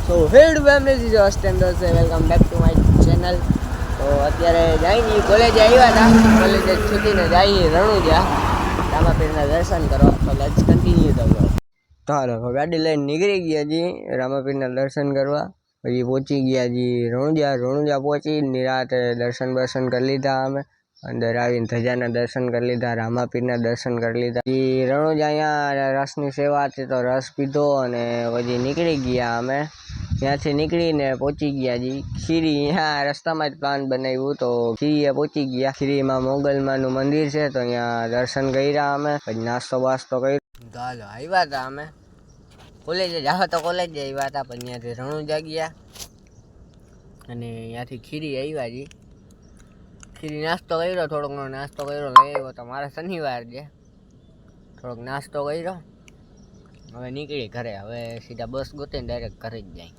સો હેડ family જો standard છે welcome back to my channel. તો અત્યારે જઈને કોલેજે આવ્યા હતા, કોલેજે છૂટીને જઈએ રણુજા રામાપીરના દર્શન કરો. તો લેટ્સ કન્ટિન્યુ ધ વ્લોગ. તો હાલો ગાડી લઈને નીકળી ગયા જી રામાપીરના દર્શન કરવા. પછી પહોંચી ગયા જી રણુજા પહોંચી નિરાતે દર્શન કરી લીધા. અમે અંદર આવીને ધજાના દર્શન કરી લીધા, રામાપીરના દર્શન કરી લીધા. એ રણુજા અહીંયા રસની સેવા હતી તો રસ પીધો અને પછી નીકળી ગયા. અમે ત્યાંથી નીકળીને પહોંચી ગયા જી ખીરી. અહીંયા રસ્તામાં જ પ્લાન બનાવ્યું તો ખીરીએ પહોંચી ગયા. ખીરીમાં મોગલમાનું મંદિર છે તો અહીંયા દર્શન કર્યા. અમે પછી નાસ્તો બાસ્તો કર્યો. તો હાલો આવ્યા હતા અમે કોલેજે જાવ તો કોલેજે આવ્યા હતા, પણ ત્યાંથી રણુજા ગયા અને ત્યાંથી ખીરી આવ્યા જી. ખીરી નાસ્તો કર્યો, થોડોક નાસ્તો કર્યો, લઈ આવ્યો તો મારે શનિવાર છે, થોડોક નાસ્તો કર્યો. હવે નીકળી ઘરે, હવે સીધા બસ ગોતીને ડાયરેક્ટ ઘરે જ જાય.